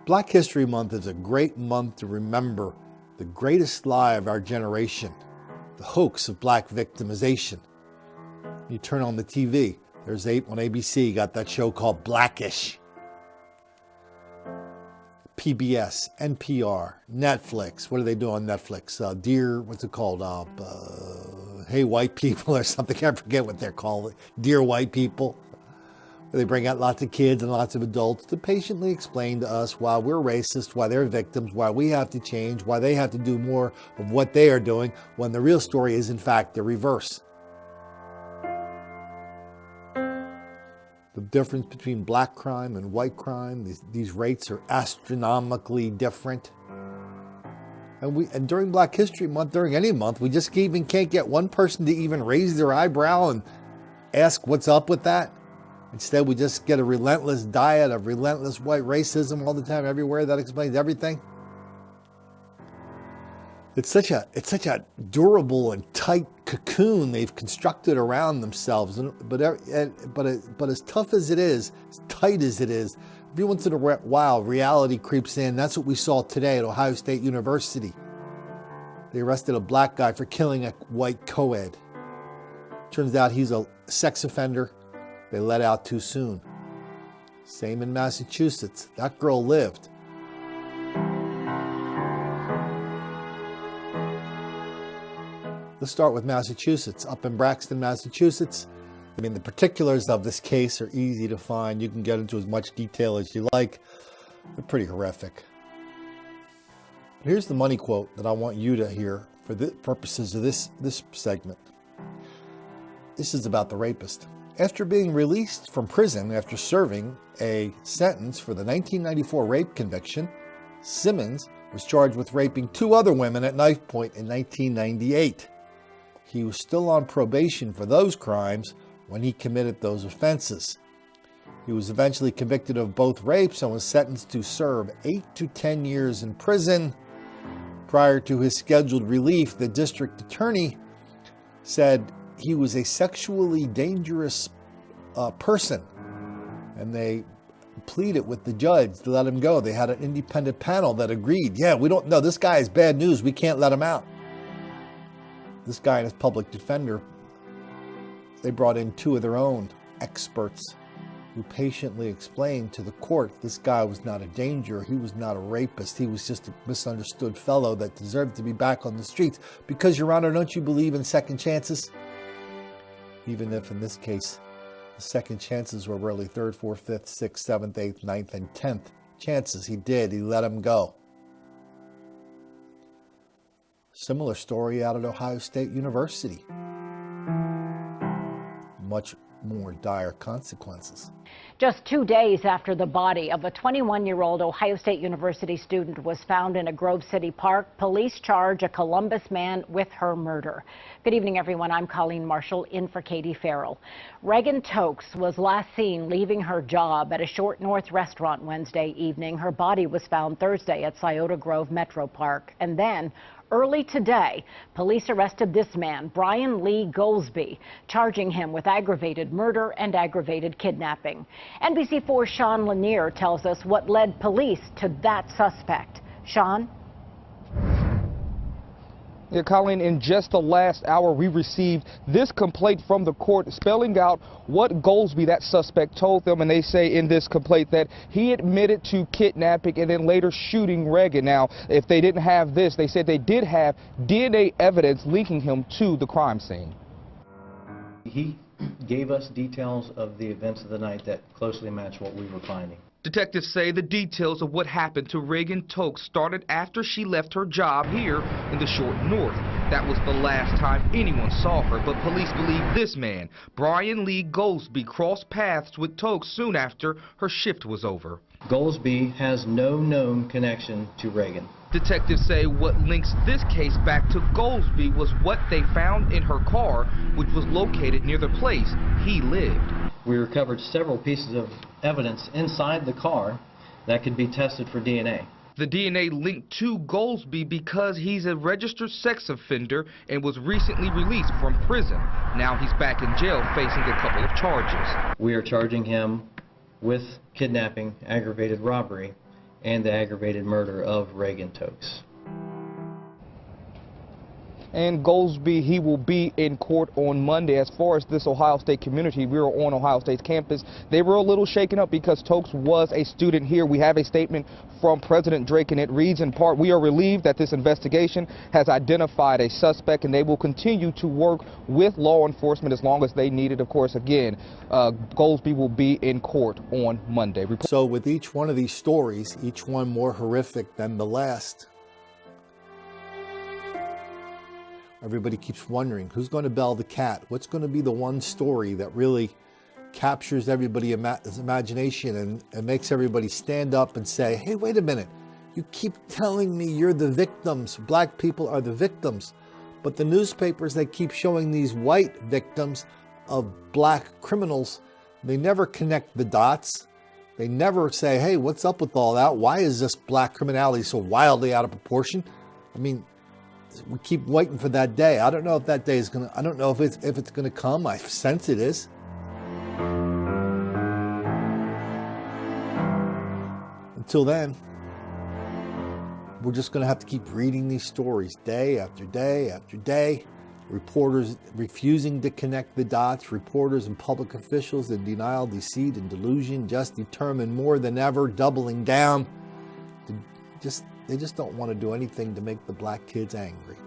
Black History Month is a great month to remember the greatest lie of our generation, the hoax of black victimization. You turn on the TV, there's on ABC, got that show called Blackish. PBS, NPR, Netflix. What do they do on Netflix? What's it called? Hey White People or something. I forget what they're called. Dear White People. They bring out lots of kids and lots of adults to patiently explain to us why we're racist, why they're victims, why we have to change, why they have to do more of what they are doing, when the real story is in fact the reverse. The difference between black crime and white crime, these rates are astronomically different. And during Black History Month, during any month, we just can't get one person to even raise their eyebrow and ask what's up with that. Instead, we just get a relentless diet of relentless white racism all the time, everywhere. That explains everything. It's such a durable and tight cocoon they've constructed around themselves. But as tough as it is, as tight as it is, every once in a while, reality creeps in. That's what we saw today at Ohio State University. They arrested a black guy for killing a white co-ed. Turns out he's a sex offender. They let out too soon. Same in Massachusetts. That girl lived. Let's start with Massachusetts. Up in Braxton, Massachusetts. I mean, the particulars of this case are easy to find. You can get into as much detail as you like. They're pretty horrific. Here's the money quote that I want you to hear for the purposes of this segment. This is about the rapist. After being released from prison after serving a sentence for the 1994 rape conviction, Simmons was charged with raping 2 other women at knife point in 1998. He was still on probation for those crimes when he committed those offenses. He was eventually convicted of both rapes and was sentenced to serve 8 to 10 years in prison. Prior to his scheduled release, the district attorney said he was a sexually dangerous person, and they pleaded with the judge to let him go. They had an independent panel that agreed, yeah, we don't know, this guy is bad news, we can't let him out. This guy and his public defender, they brought in 2 of their own experts who patiently explained to the court this guy was not a danger, he was not a rapist, he was just a misunderstood fellow that deserved to be back on the streets. Because, Your Honor, don't you believe in second chances? Even if in this case, the second chances were really 3rd, 4th, 5th, 6th, 7th, 8th, 9th, and 10th chances. He let him go. Similar story out at Ohio State University. Much more dire consequences. Just 2 days after the body of a 21-year-old Ohio State University student was found in a Grove City park, police charge a Columbus man with her murder. Good evening, everyone. I'm Colleen Marshall, in for Katie Farrell. Reagan Tokes was last seen leaving her job at a Short North restaurant Wednesday evening. Her body was found Thursday at Scioto Grove Metro Park. And then, early today, police arrested this man, Brian Lee Goldsby, charging him with aggravated murder and aggravated kidnapping. NBC4's Sean Lanier tells us what led police to that suspect. Sean? Yeah, Colleen, in just the last hour, we received this complaint from the court spelling out what Goldsby, that suspect, told them. And they say in this complaint that he admitted to kidnapping and then later shooting Reagan. Now, if they didn't have this, they said they did have DNA evidence linking him to the crime scene. He gave us details of the events of the night that closely match what we were finding. Detectives say the details of what happened to Reagan Tokes started after she left her job here in the Short North. That was the last time anyone saw her, but police believe this man, Brian Lee Goldsby, crossed paths with Tokes soon after her shift was over. Goldsby has no known connection to Reagan. Detectives say what links this case back to Goldsby was what they found in her car, which was located near the place he lived. We recovered several pieces of evidence inside the car that could be tested for DNA. The DNA linked to Goldsby because he's a registered sex offender and was recently released from prison. Now he's back in jail facing a couple of charges. We are charging him with kidnapping, aggravated robbery, and the aggravated murder of Reagan Tokes. And Goldsby, he will be in court on Monday. As far as this Ohio State community, we were on Ohio State's campus. They were a little shaken up because Tokes was a student here. We have a statement from President Drake, and it reads in part, "We are relieved that this investigation has identified a suspect, and they will continue to work with law enforcement as long as they need it." Of course, again, Goldsby will be in court on Monday. So with each one of these stories, each one more horrific than the last, everybody keeps wondering, who's going to bell the cat? What's going to be the one story that really captures everybody's imagination and makes everybody stand up and say, hey, wait a minute, you keep telling me you're the victims, black people are the victims, but the newspapers, they keep showing these white victims of black criminals. They never connect the dots. They never say, hey, what's up with all that? Why is this black criminality so wildly out of proportion? I mean, we keep waiting for that day. I don't know if that day is I don't know if it's gonna come. I sense it is. Until then, we're just gonna have to keep reading these stories day after day after day. Reporters refusing to connect the dots. Reporters and public officials in denial, deceit, and delusion, just determined more than ever, doubling down. They just don't want to do anything to make the black kids angry.